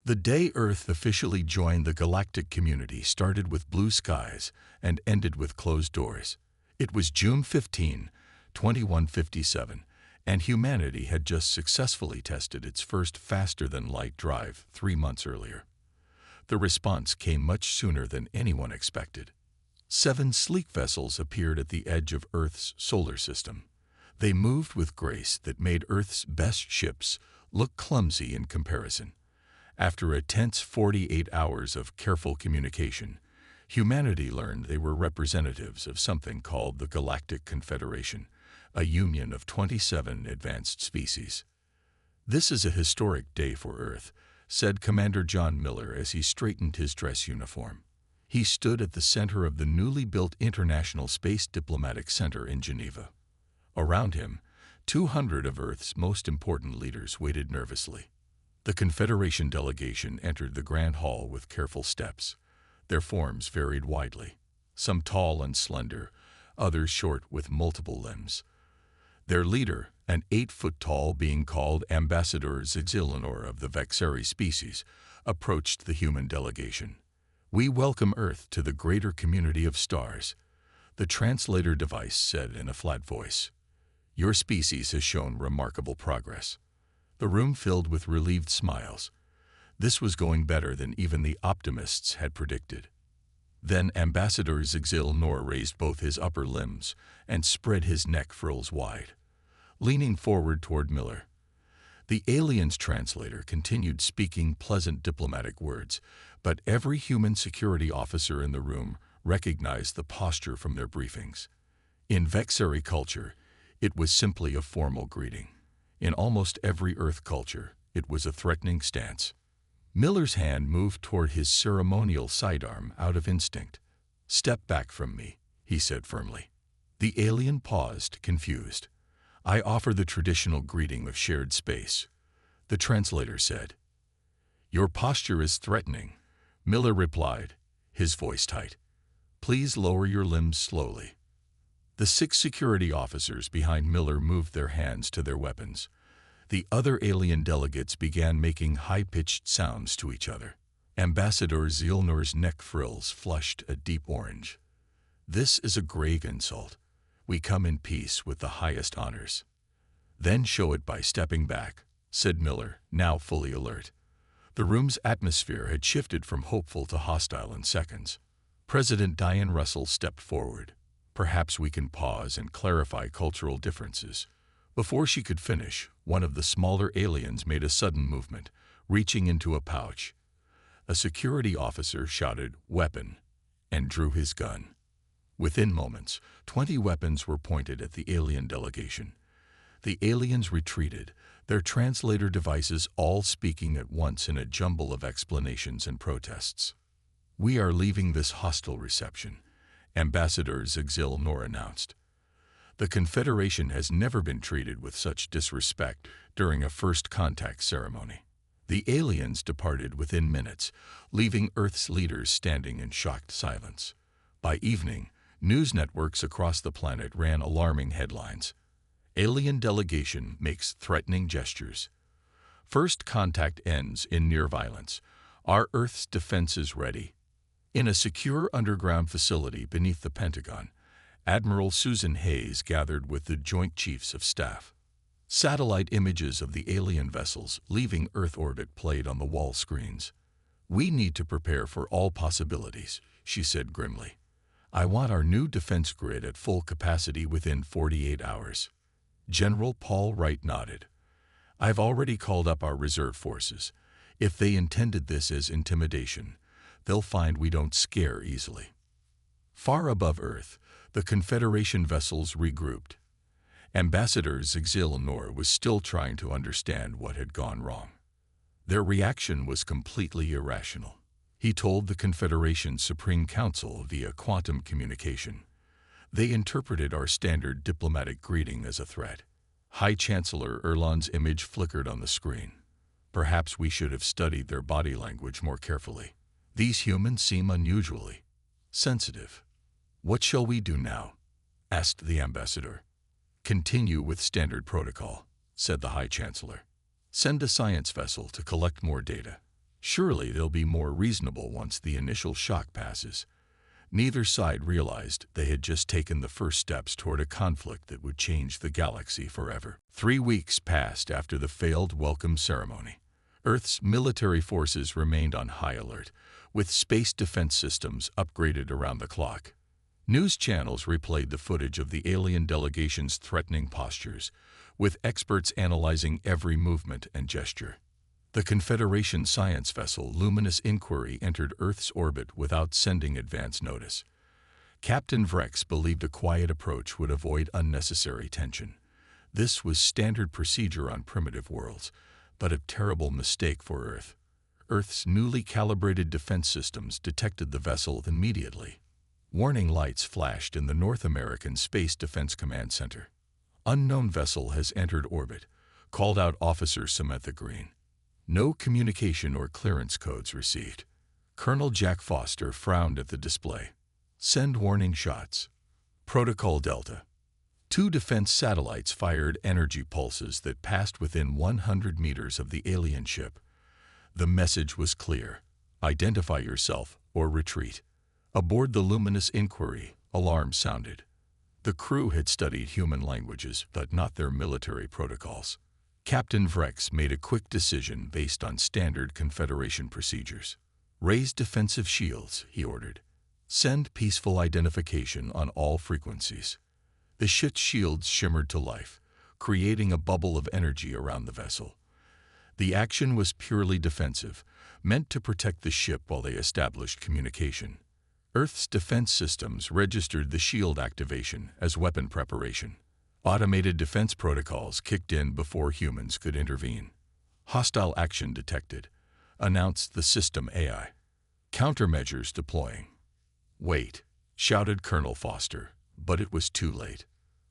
The day Earth officially joined the galactic community started with blue skies and ended with closed doors. It was June 15, 2157, and humanity had just successfully tested its first faster-than-light drive 3 months earlier. The response came much sooner than anyone expected. 7 sleek vessels appeared at the edge of Earth's solar system. They moved with grace that made Earth's best ships look clumsy in comparison. After a tense 48 hours of careful communication, humanity learned they were representatives of something called the Galactic Confederation, a union of 27 advanced species. "This is a historic day for Earth," said Commander John Miller as he straightened his dress uniform. He stood at the center of the newly built International Space Diplomatic Center in Geneva. Around him, 200 of Earth's most important leaders waited nervously. The Confederation delegation entered the Grand Hall with careful steps. Their forms varied widely, some tall and slender, others short with multiple limbs. Their leader, an 8-foot-tall being called Ambassador Zigzilinor of the Vexeri species, approached the human delegation. "We welcome Earth to the greater community of stars," the translator device said in a flat voice. "Your species has shown remarkable progress." The room filled with relieved smiles. This was going better than even the optimists had predicted. Then Ambassador Zigzilinor raised both his upper limbs and spread his neck frills wide, leaning forward toward Miller. The alien's translator continued speaking pleasant diplomatic words, but every human security officer in the room recognized the posture from their briefings. In Vexeri culture, it was simply a formal greeting. In almost every Earth culture, it was a threatening stance. Miller's hand moved toward his ceremonial sidearm out of instinct. "Step back from me," he said firmly. The alien paused, confused. "I offer the traditional greeting of shared space," the translator said. "Your posture is threatening," Miller replied, his voice tight. "Please lower your limbs slowly." The 6 security officers behind Miller moved their hands to their weapons. The other alien delegates began making high-pitched sounds to each other. Ambassador Zilnor's neck frills flushed a deep orange. "This is a grave insult. We come in peace with the highest honors." "Then show it by stepping back," said Miller, now fully alert. The room's atmosphere had shifted from hopeful to hostile in seconds. President Diane Russell stepped forward. "Perhaps we can pause and clarify cultural differences." Before she could finish, one of the smaller aliens made a sudden movement, reaching into a pouch. A security officer shouted, "Weapon," and drew his gun. Within moments, 20 weapons were pointed at the alien delegation. The aliens retreated, their translator devices all speaking at once in a jumble of explanations and protests. "We are leaving this hostile reception," Ambassador Zigzilinor announced. "The Confederation has never been treated with such disrespect during a first contact ceremony." The aliens departed within minutes, leaving Earth's leaders standing in shocked silence. By evening, news networks across the planet ran alarming headlines. "Alien delegation makes threatening gestures." "First contact ends in near violence. Are Earth's defenses ready?" In a secure underground facility beneath the Pentagon, Admiral Susan Hayes gathered with the Joint Chiefs of Staff. Satellite images of the alien vessels leaving Earth orbit played on the wall screens. "We need to prepare for all possibilities," she said grimly. "I want our new defense grid at full capacity within 48 hours. General Paul Wright nodded. "I've already called up our reserve forces. If they intended this as intimidation, they'll find we don't scare easily." Far above Earth, the Confederation vessels regrouped. Ambassador Zigzilinor was still trying to understand what had gone wrong. Their reaction was completely irrational. He told the Confederation's Supreme Council via quantum communication. They interpreted our standard diplomatic greeting as a threat. High Chancellor Erlon's image flickered on the screen. Perhaps we should have studied their body language more carefully. These humans seem unusually sensitive. "What shall we do now?" asked the ambassador. "Continue with standard protocol," said the High Chancellor. "Send a science vessel to collect more data. Surely they'll be more reasonable once the initial shock passes. Neither side realized they had just taken the first steps toward a conflict that would change the galaxy forever. 3 weeks passed after the failed welcome ceremony. Earth's military forces remained on high alert, with space defense systems upgraded around the clock. News channels replayed the footage of the alien delegation's threatening postures, with experts analyzing every movement and gesture. The Confederation science vessel Luminous Inquiry entered Earth's orbit without sending advance notice. Captain Vrex believed a quiet approach would avoid unnecessary tension. This was standard procedure on primitive worlds, but a terrible mistake for Earth. Earth's newly calibrated defense systems detected the vessel immediately. Warning lights flashed in the North American Space Defense Command Center. Unknown vessel has entered orbit, called out Officer Samantha Green. No communication or clearance codes received. Colonel Jack Foster frowned at the display. Send warning shots. Protocol Delta. 2 defense satellites fired energy pulses that passed within 100 meters of the alien ship. The message was clear. Identify yourself or retreat. Aboard the Luminous Inquiry, alarms sounded. The crew had studied human languages, but not their military protocols. Captain Vrex made a quick decision based on standard Confederation procedures. Raise defensive shields, he ordered. Send peaceful identification on all frequencies. The ship's shields shimmered to life, creating a bubble of energy around the vessel. The action was purely defensive, meant to protect the ship while they established communication. Earth's defense systems registered the shield activation as weapon preparation. Automated defense protocols kicked in before humans could intervene. Hostile action detected, announced the system AI. Countermeasures deploying. Wait, shouted Colonel Foster, but it was too late.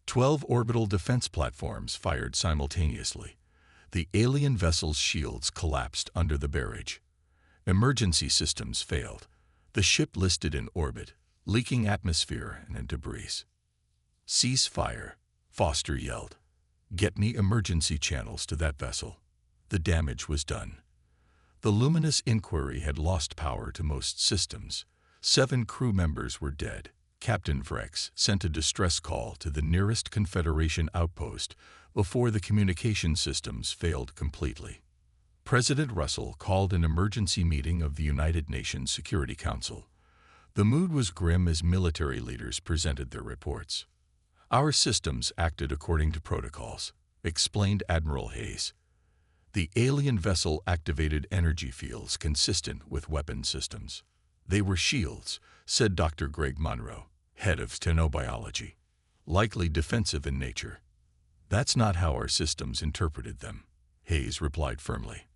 12 orbital defense platforms fired simultaneously. The alien vessel's shields collapsed under the barrage. Emergency systems failed. The ship listed in orbit, leaking atmosphere and debris. Cease fire, Foster yelled. Get me emergency channels to that vessel. The damage was done. The Luminous Inquiry had lost power to most systems. 7 crew members were dead. Captain Vrex sent a distress call to the nearest Confederation outpost before the communication systems failed completely. President Russell called an emergency meeting of the United Nations Security Council. The mood was grim as military leaders presented their reports. Our systems acted according to protocols, explained Admiral Hayes. The alien vessel activated energy fields consistent with weapon systems. They were shields, said Dr. Greg Monroe, head of stenobiology, likely defensive in nature. That's not how our systems interpreted them, Hayes replied firmly.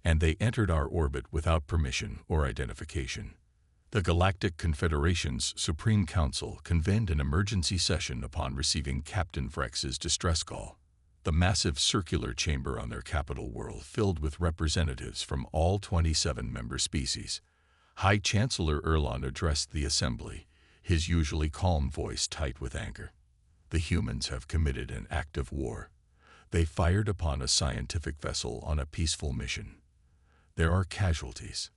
And they entered our orbit without permission or identification. The Galactic Confederation's Supreme Council convened an emergency session upon receiving Captain Vrex's distress call. The massive circular chamber on their capital world filled with representatives from all 27 member species. High Chancellor Erlon addressed the assembly, his usually calm voice tight with anger. The humans have committed an act of war. They fired upon a scientific vessel on a peaceful mission. There are casualties.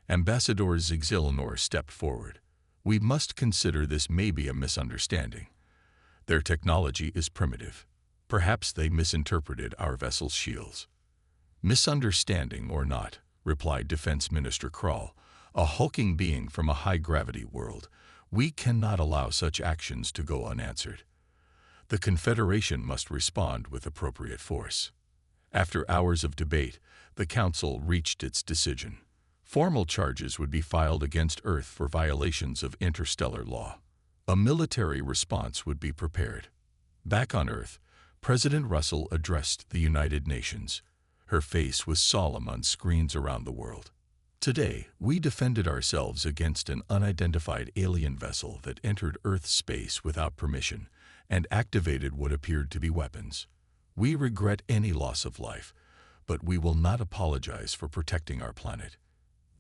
Ambassador Zigzilnor stepped forward. We must consider this may be a misunderstanding. Their technology is primitive. Perhaps they misinterpreted our vessel's shields. Misunderstanding or not, replied Defense Minister Krall, a hulking being from a high-gravity world, we cannot allow such actions to go unanswered. The Confederation must respond with appropriate force. After hours of debate, the Council reached its decision. Formal charges would be filed against Earth for violations of interstellar law. A military response would be prepared. Back on Earth, President Russell addressed the United Nations. Her face was solemn on screens around the world. Today, we defended ourselves against an unidentified alien vessel that entered Earth's space without permission and activated what appeared to be weapons. We regret any loss of life, but we will not apologize for protecting our planet.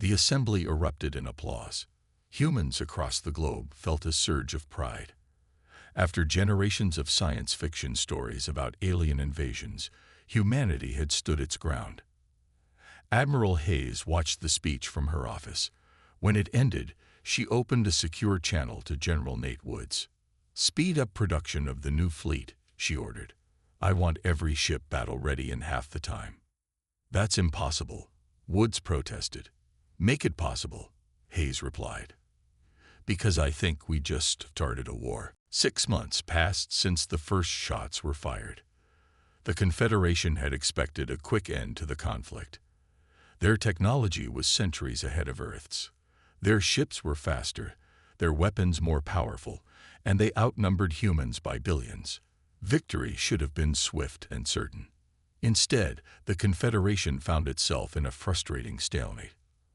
The assembly erupted in applause. Humans across the globe felt a surge of pride. After generations of science fiction stories about alien invasions, humanity had stood its ground. Admiral Hayes watched the speech from her office. When it ended, she opened a secure channel to General Nate Woods. "Speed up production of the new fleet," she ordered. "I want every ship battle-ready in half the time." "That's impossible," Woods protested. "Make it possible," Hayes replied. "Because I think we just started a war." 6 months passed since the first shots were fired. The Confederation had expected a quick end to the conflict. Their technology was centuries ahead of Earth's. Their ships were faster, their weapons more powerful, and they outnumbered humans by billions. Victory should have been swift and certain. Instead, the Confederation found itself in a frustrating stalemate.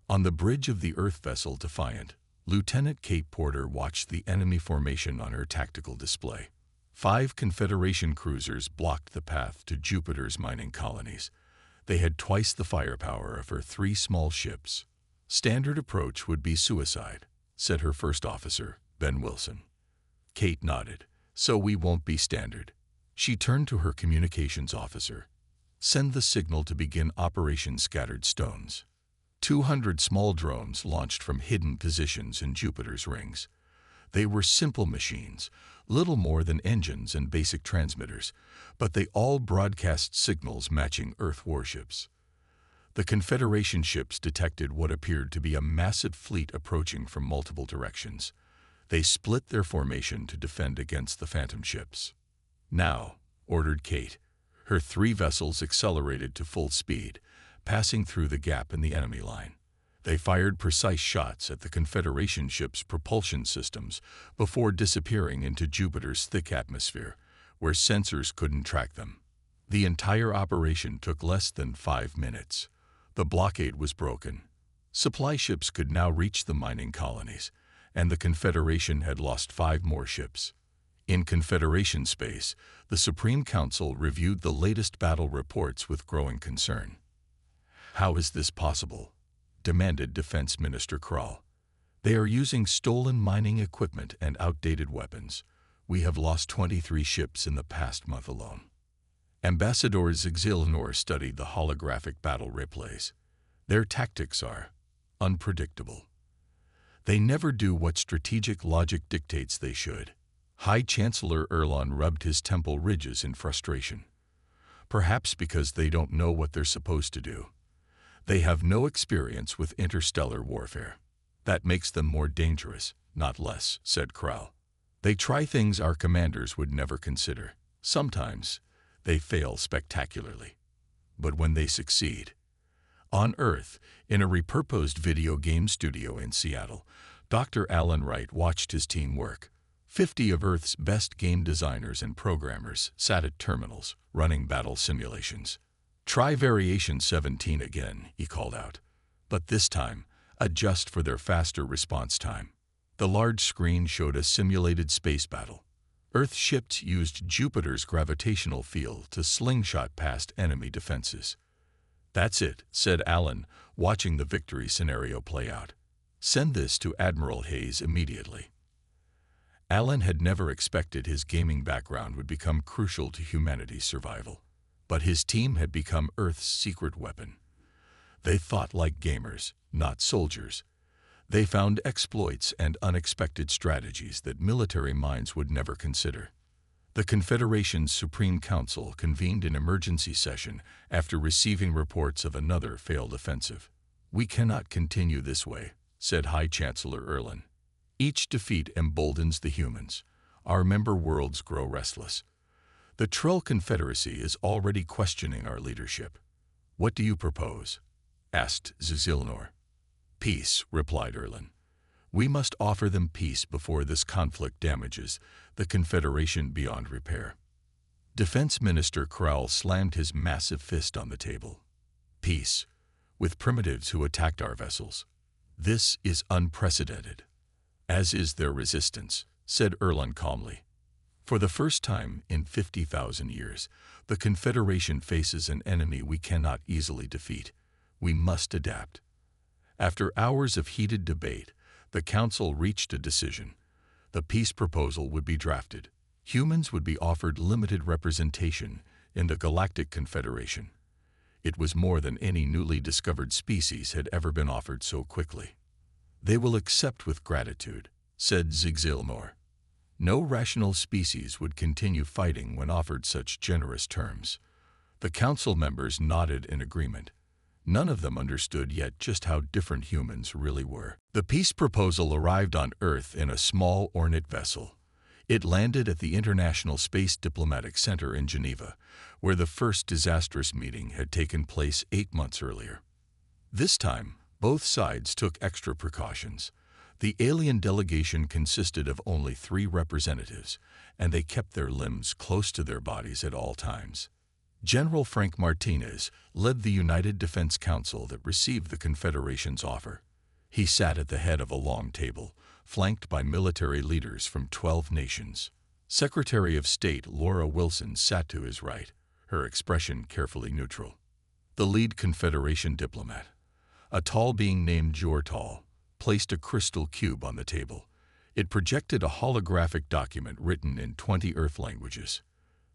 On the bridge of the Earth vessel Defiant, Lieutenant Kate Porter watched the enemy formation on her tactical display. 5 Confederation cruisers blocked the path to Jupiter's mining colonies. They had twice the firepower of her 3 small ships. "Standard approach would be suicide," said her first officer, Ben Wilson. Kate nodded. "So we won't be standard." She turned to her communications officer. "Send the signal to begin Operation Scattered Stones." 200 small drones launched from hidden positions in Jupiter's rings. They were simple machines, little more than engines and basic transmitters, but they all broadcast signals matching Earth warships. The Confederation ships detected what appeared to be a massive fleet approaching from multiple directions. They split their formation to defend against the Phantom ships. "Now," ordered Kate. Her 3 vessels accelerated to full speed, passing through the gap in the enemy line. They fired precise shots at the Confederation ships' propulsion systems before disappearing into Jupiter's thick atmosphere, where sensors couldn't track them. The entire operation took less than 5 minutes. The blockade was broken. Supply ships could now reach the mining colonies, and the Confederation had lost 5 more ships. In Confederation space, the Supreme Council reviewed the latest battle reports with growing concern. "How is this possible?" demanded Defense Minister Krall. "They are using stolen mining equipment and outdated weapons. We have lost 23 ships in the past month alone." Ambassador Zigzilnor studied the holographic battle replays. "Their tactics are unpredictable. They never do what strategic logic dictates they should." High Chancellor Erlon rubbed his temple ridges in frustration. "Perhaps because they don't know what they're supposed to do. They have no experience with interstellar warfare. That makes them more dangerous, not less," said Krall. "They try things our commanders would never consider. Sometimes they fail spectacularly. But when they succeed—" On Earth, in a repurposed video game studio in Seattle, Dr. Alan Wright watched his team work. 50 of Earth's best game designers and programmers sat at terminals, running battle simulations. "Try Variation 17 again," he called out. "But this time, adjust for their faster response time." The large screen showed a simulated space battle. Earth ships used Jupiter's gravitational field to slingshot past enemy defenses. "That's it," said Alan, watching the victory scenario play out. "Send this to Admiral Hayes immediately." Alan had never expected his gaming background would become crucial to humanity's survival. But his team had become Earth's secret weapon. They thought like gamers, not soldiers. They found exploits and unexpected strategies that military minds would never consider. The Confederation's Supreme Council convened an emergency session after receiving reports of another failed offensive. "We cannot continue this way," said High Chancellor Erlin. "Each defeat emboldens the humans. Our member worlds grow restless. The Trull Confederacy is already questioning our leadership." "What do you propose?" asked Zizilnor. "Peace," replied Erlin. "We must offer them peace before this conflict damages the Confederation beyond repair." Defense Minister Krall slammed his massive fist on the table. "Peace, with primitives who attacked our vessels. This is unprecedented." "As is their resistance," said Erlin calmly. "For the first time in 50,000 years, the Confederation faces an enemy we cannot easily defeat. We must adapt." After hours of heated debate, the Council reached a decision. The peace proposal would be drafted. Humans would be offered limited representation in the Galactic Confederation. It was more than any newly discovered species had ever been offered so quickly. "They will accept with gratitude," said Zigzilmore. No rational species would continue fighting when offered such generous terms. The council members nodded in agreement. None of them understood yet just how different humans really were. The peace proposal arrived on Earth in a small ornate vessel. It landed at the International Space Diplomatic Center in Geneva, where the first disastrous meeting had taken place 8 months earlier. This time, both sides took extra precautions. The alien delegation consisted of only 3 representatives, and they kept their limbs close to their bodies at all times. General Frank Martinez led the United Defense Council that received the Confederation's offer. He sat at the head of a long table, flanked by military leaders from 12 nations. Secretary of State Laura Wilson sat to his right, her expression carefully neutral. The lead Confederation diplomat, a tall being named Jortal, placed a crystal cube on the table. It projected a holographic document written in 20 Earth languages.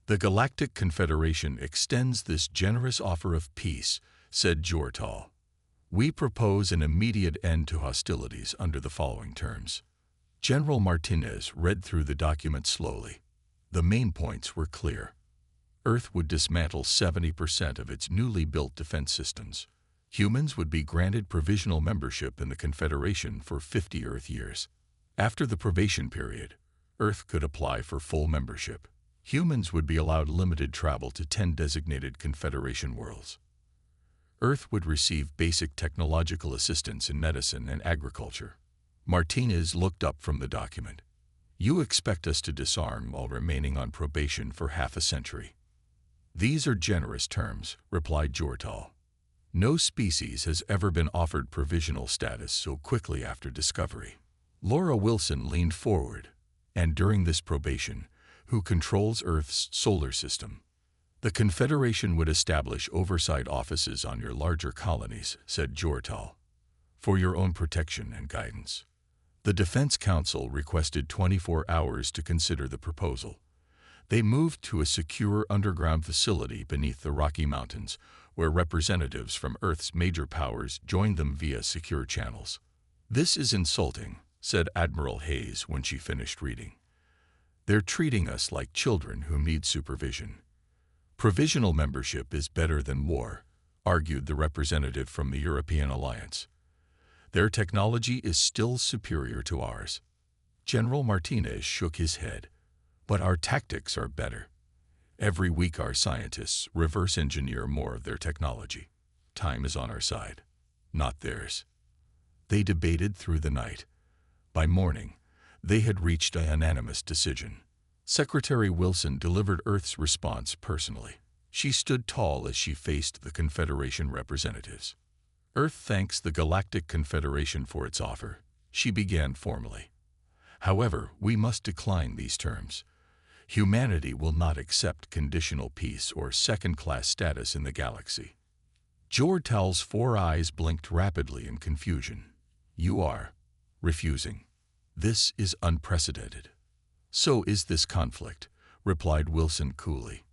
"The Galactic Confederation extends this generous offer of peace," said Jortal. "We propose an immediate end to hostilities under the following terms." General Martinez read through the document slowly. The main points were clear. Earth would dismantle 70% of its newly built defense systems. Humans would be granted provisional membership in the Confederation for 50 Earth years. After the probation period, Earth could apply for full membership. Humans would be allowed limited travel to 10 designated Confederation worlds. Earth would receive basic technological assistance in medicine and agriculture. Martinez looked up from the document. "You expect us to disarm while remaining on probation for half a century." "These are generous terms," replied Jortal. "No species has ever been offered provisional status so quickly after discovery." Laura Wilson leaned forward. "And during this probation, who controls Earth's solar system?" "The Confederation would establish oversight offices on your larger colonies," said Jortal, "for your own protection and guidance." The Defense Council requested 24 hours to consider the proposal. They moved to a secure underground facility beneath the Rocky Mountains, where representatives from Earth's major powers joined them via secure channels. "This is insulting," said Admiral Hayes when she finished reading. "They're treating us like children who need supervision." "Provisional membership is better than war," argued the representative from the European Alliance. "Their technology is still superior to ours." General Martinez shook his head. "But our tactics are better. Every week our scientists reverse engineer more of their technology. Time is on our side, not theirs." They debated through the night. By morning, they had reached a unanimous decision. Secretary Wilson delivered Earth's response personally. She stood tall as she faced the Confederation representatives. "Earth thanks the Galactic Confederation for its offer," she began formally. "However, we must decline these terms. Humanity will not accept conditional peace or second-class status in the galaxy." Jortal's 4 eyes blinked rapidly in confusion. "You are refusing. This is unprecedented." "So is this conflict," replied Wilson coolly.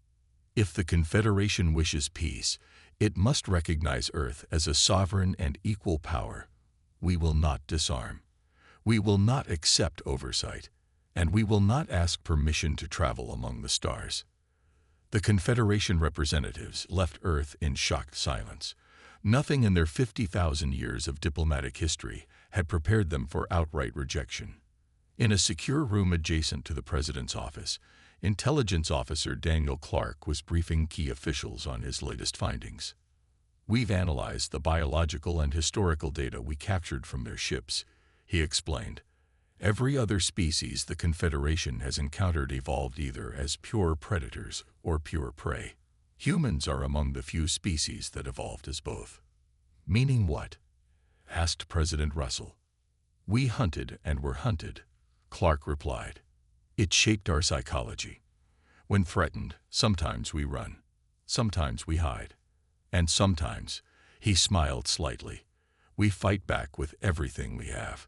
"If the Confederation wishes peace, it must recognize Earth as a sovereign and equal power. We will not disarm. We will not accept oversight, and we will not ask permission to travel among the stars." The Confederation representatives left Earth in shocked silence. Nothing in their 50,000 years of diplomatic history had prepared them for outright rejection. In a secure room adjacent to the President's office, Intelligence Officer Daniel Clark was briefing key officials on his latest findings. "We've analyzed the biological and historical data we captured from their ships," he explained. "Every other species the Confederation has encountered evolved either as pure predators or pure prey. Humans are among the few species that evolved as both." "Meaning what?" asked President Russell. "We hunted and were hunted," Clark replied. "It shaped our psychology. When threatened, sometimes we run, sometimes we hide, and sometimes," he smiled slightly, "we fight back with everything we have.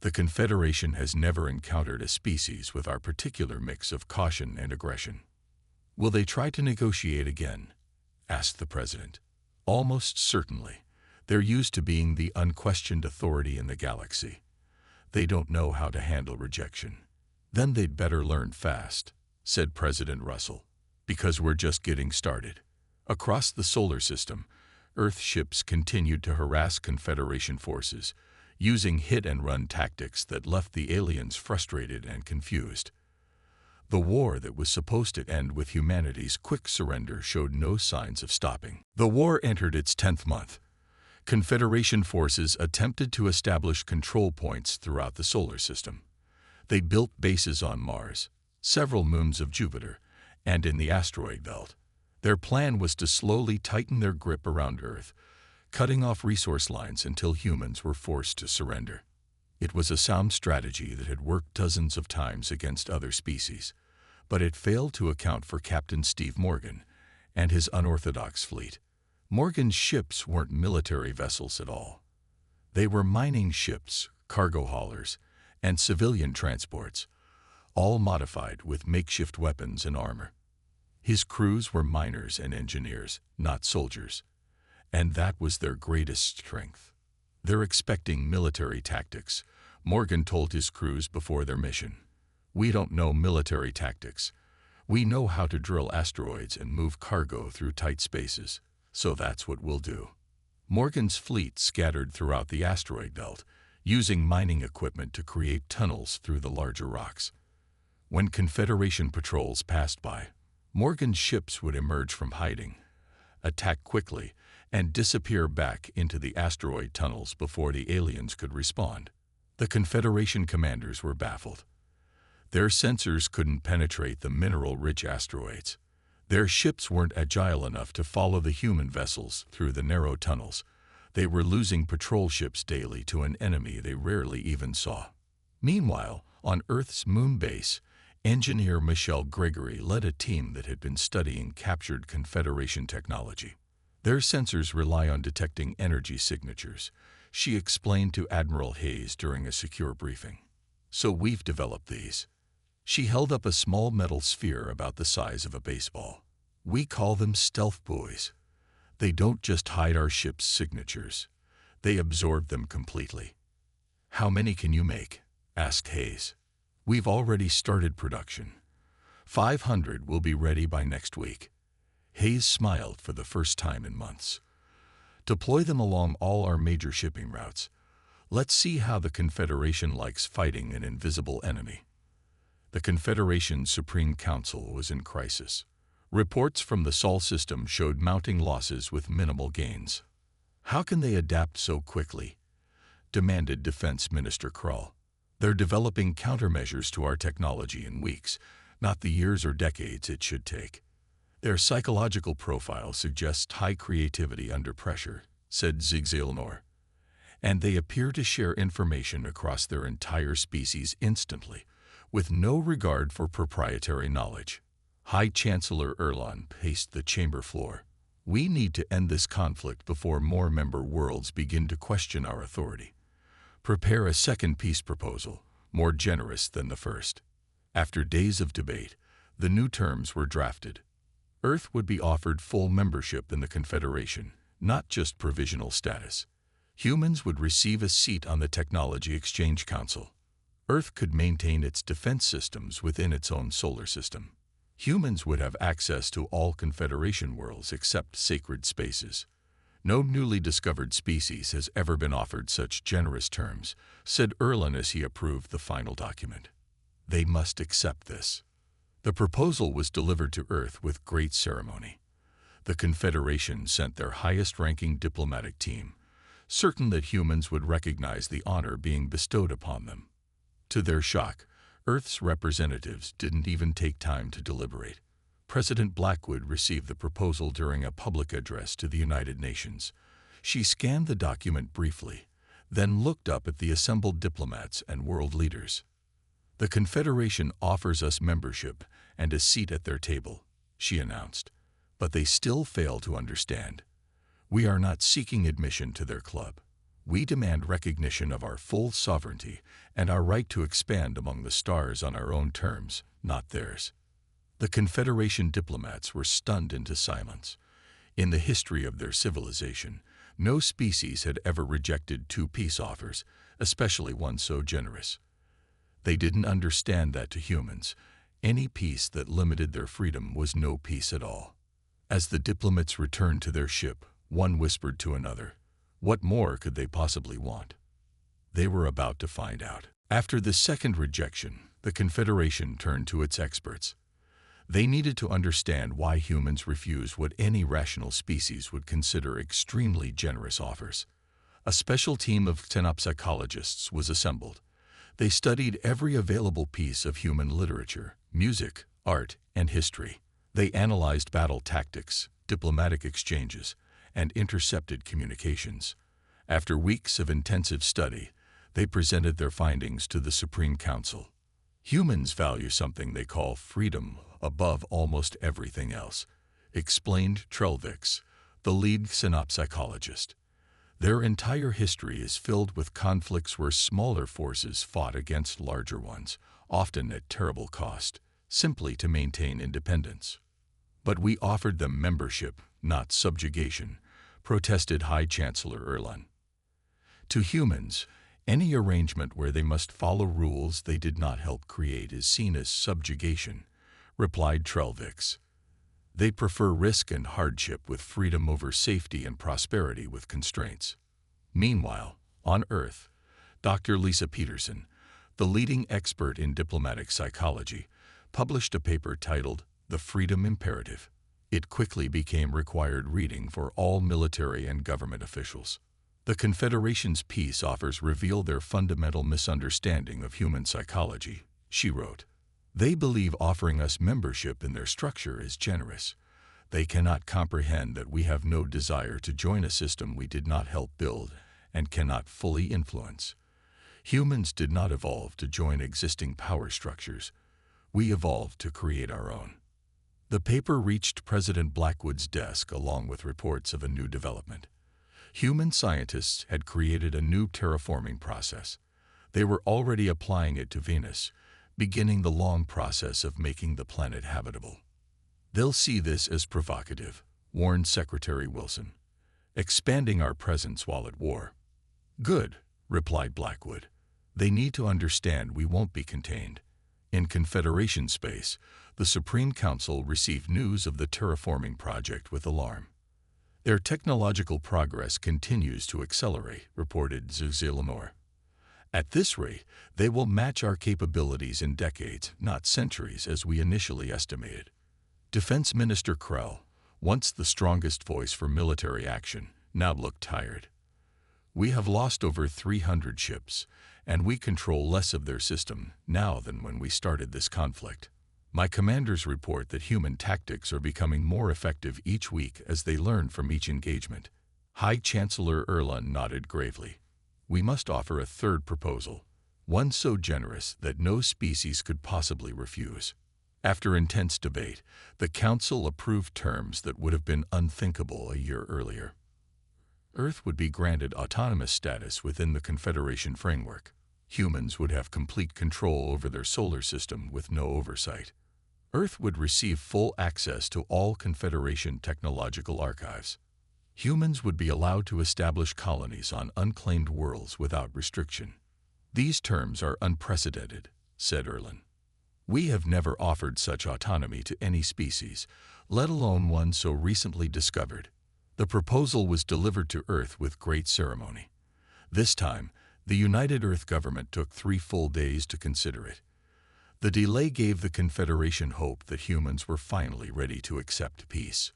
The Confederation has never encountered a species with our particular mix of caution and aggression." "Will they try to negotiate again?" asked the President. Almost certainly. They're used to being the unquestioned authority in the galaxy. They don't know how to handle rejection. Then they'd better learn fast, said President Russell, because we're just getting started. Across the solar system, Earth ships continued to harass Confederation forces, using hit-and-run tactics that left the aliens frustrated and confused. The war that was supposed to end with humanity's quick surrender showed no signs of stopping. The war entered its 10th month. Confederation forces attempted to establish control points throughout the solar system. They built bases on Mars, several moons of Jupiter, and in the asteroid belt. Their plan was to slowly tighten their grip around Earth, cutting off resource lines until humans were forced to surrender. It was a sound strategy that had worked dozens of times against other species, but it failed to account for Captain Steve Morgan and his unorthodox fleet. Morgan's ships weren't military vessels at all. They were mining ships, cargo haulers, and civilian transports, all modified with makeshift weapons and armor. His crews were miners and engineers, not soldiers, and that was their greatest strength. They're expecting military tactics, Morgan told his crews before their mission. We don't know military tactics. We know how to drill asteroids and move cargo through tight spaces. So that's what we'll do. Morgan's fleet scattered throughout the asteroid belt, using mining equipment to create tunnels through the larger rocks. When Confederation patrols passed by, Morgan's ships would emerge from hiding, attack quickly, and disappear back into the asteroid tunnels before the aliens could respond. The Confederation commanders were baffled. Their sensors couldn't penetrate the mineral-rich asteroids. Their ships weren't agile enough to follow the human vessels through the narrow tunnels. They were losing patrol ships daily to an enemy they rarely even saw. Meanwhile, on Earth's moon base, engineer Michelle Gregory led a team that had been studying captured Confederation technology. Their sensors rely on detecting energy signatures, she explained to Admiral Hayes during a secure briefing. So we've developed these. She held up a small metal sphere about the size of a baseball. We call them stealth buoys. They don't just hide our ship's signatures. They absorb them completely. How many can you make? Asked Hayes. We've already started production. 500 will be ready by next week. Hayes smiled for the first time in months. Deploy them along all our major shipping routes. Let's see how the Confederation likes fighting an invisible enemy. The Confederation's Supreme Council was in crisis. Reports from the Sol system showed mounting losses with minimal gains. How can they adapt so quickly? Demanded Defense Minister Krull. They're developing countermeasures to our technology in weeks, not the years or decades it should take. Their psychological profile suggests high creativity under pressure, said Zigzilnor. And they appear to share information across their entire species instantly, with no regard for proprietary knowledge. High Chancellor Erlon paced the chamber floor. We need to end this conflict before more member worlds begin to question our authority. Prepare a second peace proposal, more generous than the first. After days of debate, the new terms were drafted. Earth would be offered full membership in the Confederation, not just provisional status. Humans would receive a seat on the Technology Exchange Council. Earth could maintain its defense systems within its own solar system. Humans would have access to all Confederation worlds except sacred spaces. No newly discovered species has ever been offered such generous terms, said Erlon as he approved the final document. They must accept this. The proposal was delivered to Earth with great ceremony. The Confederation sent their highest-ranking diplomatic team, certain that humans would recognize the honor being bestowed upon them. To their shock, Earth's representatives didn't even take time to deliberate. President Blackwood received the proposal during a public address to the United Nations. She scanned the document briefly, then looked up at the assembled diplomats and world leaders. The Confederation offers us membership and a seat at their table, she announced, but they still fail to understand. We are not seeking admission to their club. We demand recognition of our full sovereignty and our right to expand among the stars on our own terms, not theirs. The Confederation diplomats were stunned into silence. In the history of their civilization, no species had ever rejected two peace offers, especially one so generous. They didn't understand that to humans, any peace that limited their freedom was no peace at all. As the diplomats returned to their ship, one whispered to another, "What more could they possibly want?" They were about to find out. After the second rejection, the Confederation turned to its experts. They needed to understand why humans refused what any rational species would consider extremely generous offers. A special team of xenopsychologists was assembled. They studied every available piece of human literature, music, art, and history. They analyzed battle tactics, diplomatic exchanges, and intercepted communications. After weeks of intensive study, they presented their findings to the Supreme Council. Humans value something they call freedom above almost everything else, explained Trelvix, the lead xenopsychologist. Their entire history is filled with conflicts where smaller forces fought against larger ones, often at terrible cost, simply to maintain independence. But we offered them membership, not subjugation, protested High Chancellor Erlen. To humans, any arrangement where they must follow rules they did not help create is seen as subjugation, replied Trelvix. They prefer risk and hardship with freedom over safety and prosperity with constraints. Meanwhile, on Earth, Dr. Lisa Peterson, the leading expert in diplomatic psychology, published a paper titled The Freedom Imperative. It quickly became required reading for all military and government officials. The Confederation's peace offers reveal their fundamental misunderstanding of human psychology, she wrote. They believe offering us membership in their structure is generous. They cannot comprehend that we have no desire to join a system we did not help build and cannot fully influence. Humans did not evolve to join existing power structures. We evolved to create our own. The paper reached President Blackwood's desk along with reports of a new development. Human scientists had created a new terraforming process. They were already applying it to Venus, beginning the long process of making the planet habitable. They'll see this as provocative, warned Secretary Wilson, expanding our presence while at war. Good, replied Blackwood. They need to understand we won't be contained. In Confederation space, the Supreme Council received news of the terraforming project with alarm. Their technological progress continues to accelerate, reported Zuzillamore. At this rate, they will match our capabilities in decades, not centuries, as we initially estimated. Defense Minister Krell, once the strongest voice for military action, now looked tired. We have lost over 300 ships, and we control less of their system now than when we started this conflict. My commanders report that human tactics are becoming more effective each week as they learn from each engagement. High Chancellor Erlen nodded gravely. We must offer a third proposal, one so generous that no species could possibly refuse. After intense debate, the Council approved terms that would have been unthinkable a year earlier. Earth would be granted autonomous status within the Confederation framework. Humans would have complete control over their solar system with no oversight. Earth would receive full access to all Confederation technological archives. Humans would be allowed to establish colonies on unclaimed worlds without restriction. These terms are unprecedented, said Erlen. We have never offered such autonomy to any species, let alone one so recently discovered. The proposal was delivered to Earth with great ceremony. This time, the United Earth government took 3 full days to consider it. The delay gave the Confederation hope that humans were finally ready to accept peace.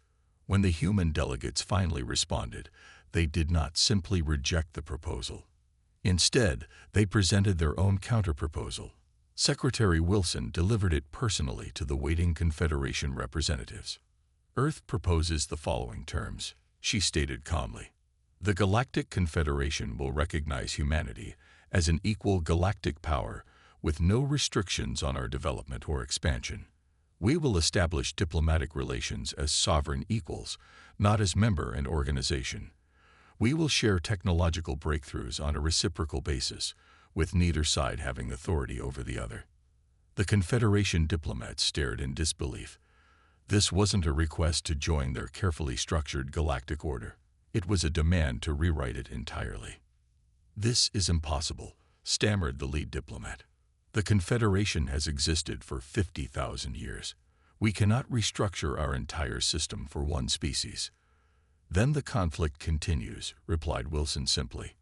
When the human delegates finally responded, they did not simply reject the proposal. Instead, they presented their own counterproposal. Secretary Wilson delivered it personally to the waiting Confederation representatives. Earth proposes the following terms, she stated calmly. The Galactic Confederation will recognize humanity as an equal galactic power with no restrictions on our development or expansion. We will establish diplomatic relations as sovereign equals, not as member and organization. We will share technological breakthroughs on a reciprocal basis, with neither side having authority over the other. The Confederation diplomats stared in disbelief. This wasn't a request to join their carefully structured galactic order. It was a demand to rewrite it entirely. "This is impossible," stammered the lead diplomat. "The Confederation has existed for 50,000 years. We cannot restructure our entire system for one species." "Then the conflict continues," replied Wilson simply.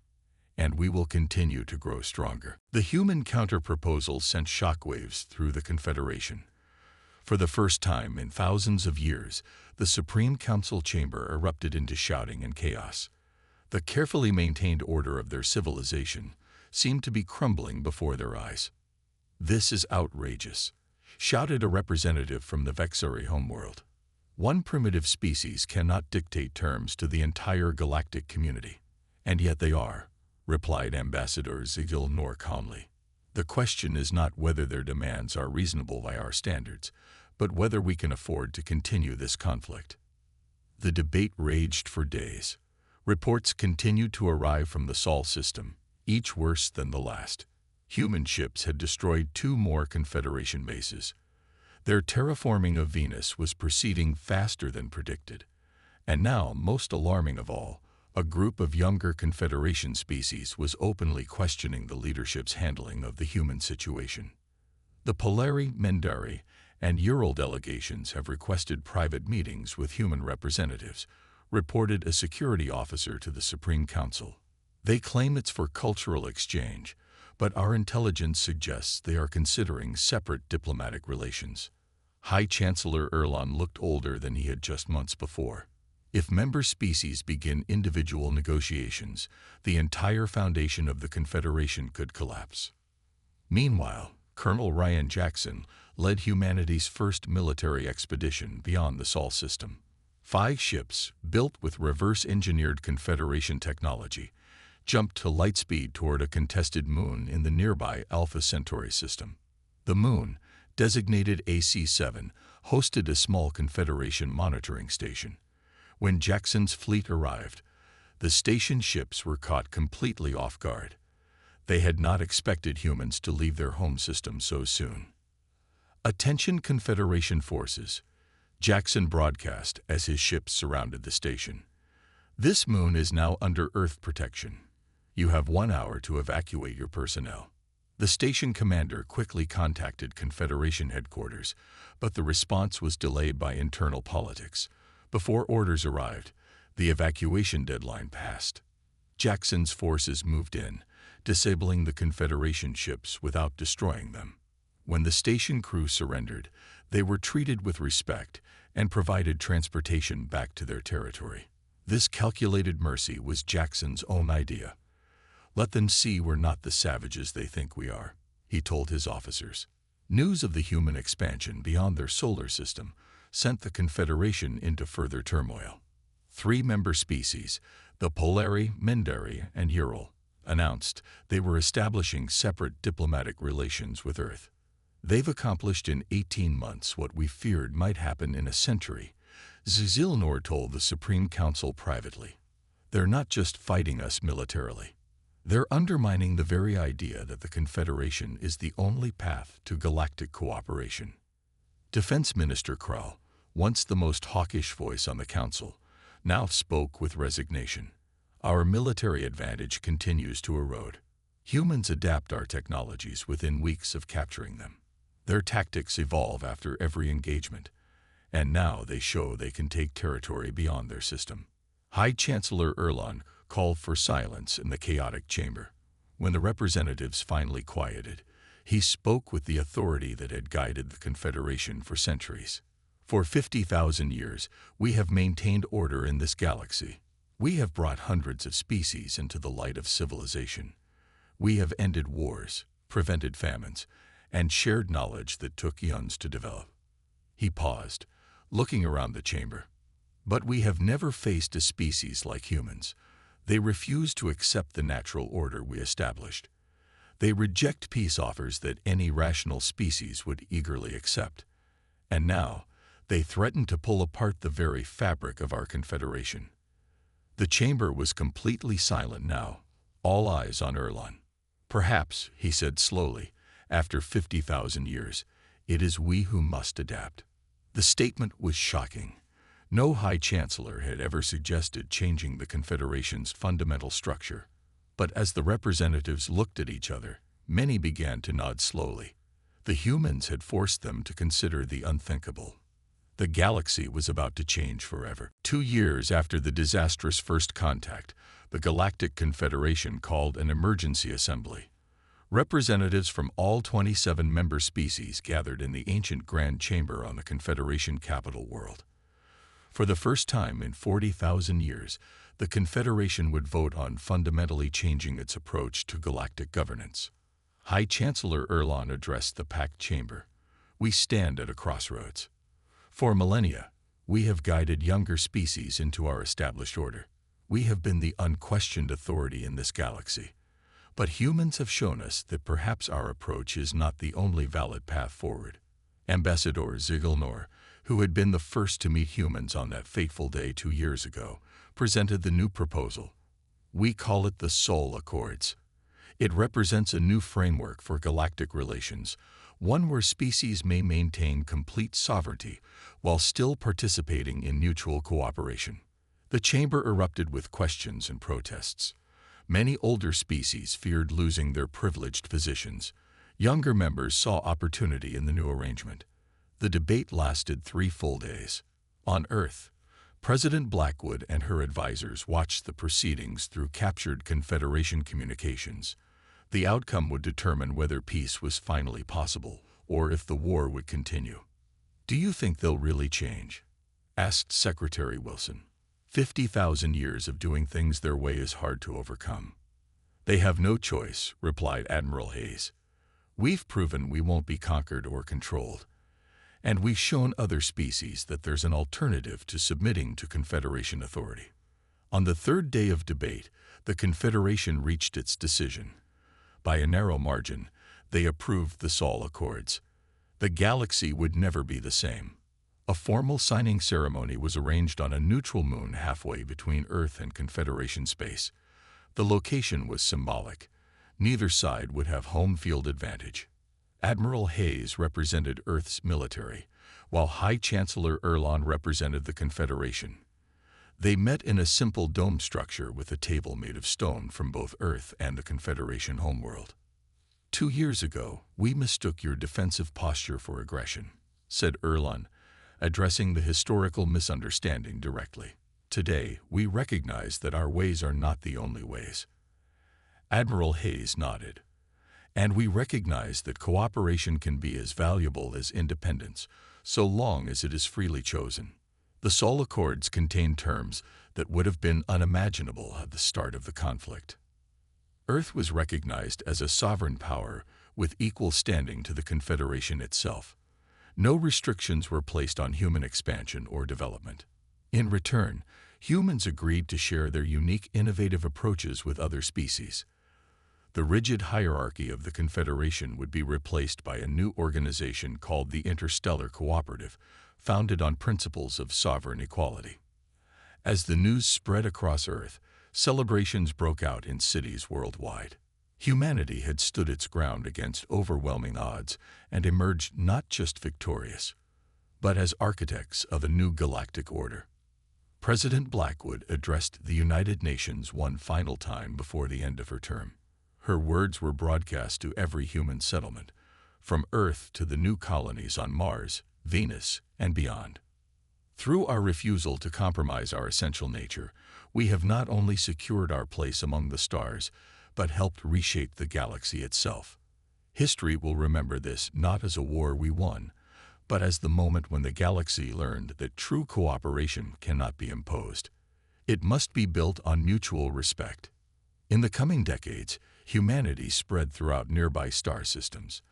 "And we will continue to grow stronger." The human counterproposal sent shockwaves through the Confederation. For the first time in thousands of years, the Supreme Council chamber erupted into shouting and chaos. The carefully maintained order of their civilization seemed to be crumbling before their eyes. "This is outrageous," shouted a representative from the Vexari homeworld. "One primitive species cannot dictate terms to the entire galactic community." "And yet they are," replied Ambassador Zigil Nor calmly. "The question is not whether their demands are reasonable by our standards, but whether we can afford to continue this conflict." The debate raged for days. Reports continued to arrive from the Sol system, each worse than the last. Human ships had destroyed 2 more Confederation bases. Their terraforming of Venus was proceeding faster than predicted. And now, most alarming of all, a group of younger Confederation species was openly questioning the leadership's handling of the human situation. The Polari, Mendari, and Ural delegations have requested private meetings with human representatives, reported a security officer to the Supreme Council. "They claim it's for cultural exchange, but our intelligence suggests they are considering separate diplomatic relations." High Chancellor Erlon looked older than he had just months before. If member species begin individual negotiations, the entire foundation of the Confederation could collapse. Meanwhile, Colonel Ryan Jackson led humanity's first military expedition beyond the Sol system. 5 ships, built with reverse-engineered Confederation technology, jumped to light speed toward a contested moon in the nearby Alpha Centauri system. The moon, designated AC-7, hosted a small Confederation monitoring station. When Jackson's fleet arrived, the station ships were caught completely off guard. They had not expected humans to leave their home system so soon. "Attention Confederation forces," Jackson broadcast as his ships surrounded the station. "This moon is now under Earth protection. You have 1 hour to evacuate your personnel." The station commander quickly contacted Confederation headquarters, but the response was delayed by internal politics. Before orders arrived, the evacuation deadline passed. Jackson's forces moved in, disabling the Confederation ships without destroying them. When the station crew surrendered, they were treated with respect and provided transportation back to their territory. This calculated mercy was Jackson's own idea. "Let them see we're not the savages they think we are," he told his officers. News of the human expansion beyond their solar system sent the Confederation into further turmoil. 3 member species, the Polari, Mendari, and Ural, announced they were establishing separate diplomatic relations with Earth. "They've accomplished in 18 months what we feared might happen in a century," Zilnor told the Supreme Council privately. "They're not just fighting us militarily. They're undermining the very idea that the Confederation is the only path to galactic cooperation." Defense Minister Krall, once the most hawkish voice on the council, now spoke with resignation. "Our military advantage continues to erode. Humans adapt our technologies within weeks of capturing them. Their tactics evolve after every engagement, and now they show they can take territory beyond their system." High Chancellor Erlon called for silence in the chaotic chamber. When the representatives finally quieted, he spoke with the authority that had guided the Confederation for centuries. "For 50,000 years, we have maintained order in this galaxy. We have brought hundreds of species into the light of civilization. We have ended wars, prevented famines, and shared knowledge that took eons to develop." He paused, looking around the chamber. "But we have never faced a species like humans. They refuse to accept the natural order we established. They reject peace offers that any rational species would eagerly accept. And now, they threaten to pull apart the very fabric of our Confederation." The chamber was completely silent now, all eyes on Erlon. "Perhaps," he said slowly, "after 50,000 years, it is we who must adapt. The statement was shocking. No High Chancellor had ever suggested changing the Confederation's fundamental structure. But as the representatives looked at each other, many began to nod slowly. The humans had forced them to consider the unthinkable. The galaxy was about to change forever. 2 years after the disastrous first contact, the Galactic Confederation called an emergency assembly. Representatives from all 27 member species gathered in the ancient Grand Chamber on the Confederation capital world. For the first time in 40,000 years, the Confederation would vote on fundamentally changing its approach to galactic governance. High Chancellor Erlon addressed the packed chamber. "We stand at a crossroads. For millennia, we have guided younger species into our established order. We have been the unquestioned authority in this galaxy. But humans have shown us that perhaps our approach is not the only valid path forward." Ambassador Zigelnor, who had been the first to meet humans on that fateful day 2 years ago, presented the new proposal. "We call it the Soul Accords. It represents a new framework for galactic relations, one where species may maintain complete sovereignty while still participating in mutual cooperation." The chamber erupted with questions and protests. Many older species feared losing their privileged positions. Younger members saw opportunity in the new arrangement. The debate lasted 3 full days. On Earth, President Blackwood and her advisors watched the proceedings through captured Confederation communications. The outcome would determine whether peace was finally possible or if the war would continue. "Do you think they'll really change?" asked Secretary Wilson. 50,000 years of doing things their way is hard to overcome." "They have no choice," replied Admiral Hayes. "We've proven we won't be conquered or controlled. And we've shown other species that there's an alternative to submitting to Confederation authority." On the 3rd day of debate, the Confederation reached its decision. By a narrow margin, they approved the Soul Accords. The galaxy would never be the same. A formal signing ceremony was arranged on a neutral moon halfway between Earth and Confederation space. The location was symbolic. Neither side would have home field advantage. Admiral Hayes represented Earth's military, while High Chancellor Erlon represented the Confederation. They met in a simple dome structure with a table made of stone from both Earth and the Confederation homeworld. 2 years ago, we mistook your defensive posture for aggression," said Erlon, addressing the historical misunderstanding directly. "Today, we recognize that our ways are not the only ways." Admiral Hayes nodded. "And we recognize that cooperation can be as valuable as independence, so long as it is freely chosen." The Soul Accords contained terms that would have been unimaginable at the start of the conflict. Earth was recognized as a sovereign power with equal standing to the Confederation itself. No restrictions were placed on human expansion or development. In return, humans agreed to share their unique innovative approaches with other species. The rigid hierarchy of the Confederation would be replaced by a new organization called the Interstellar Cooperative, founded on principles of sovereign equality. As the news spread across Earth, celebrations broke out in cities worldwide. Humanity had stood its ground against overwhelming odds and emerged not just victorious, but as architects of a new galactic order. President Blackwood addressed the United Nations one final time before the end of her term. Her words were broadcast to every human settlement, from Earth to the new colonies on Mars, Venus, and beyond. "Through our refusal to compromise our essential nature, we have not only secured our place among the stars, but helped reshape the galaxy itself. History will remember this not as a war we won, but as the moment when the galaxy learned that true cooperation cannot be imposed. It must be built on mutual respect." In the coming decades, humanity spread throughout nearby star systems.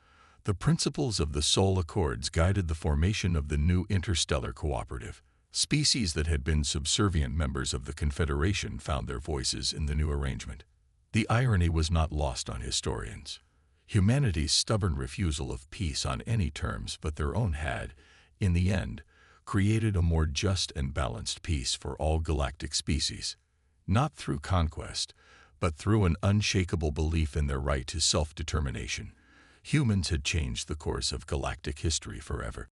The principles of the Soul Accords guided the formation of the new Interstellar Cooperative. Species that had been subservient members of the Confederation found their voices in the new arrangement. The irony was not lost on historians. Humanity's stubborn refusal of peace on any terms but their own had, in the end, created a more just and balanced peace for all galactic species, not through conquest, but through an unshakable belief in their right to self-determination. Humans had changed the course of galactic history forever.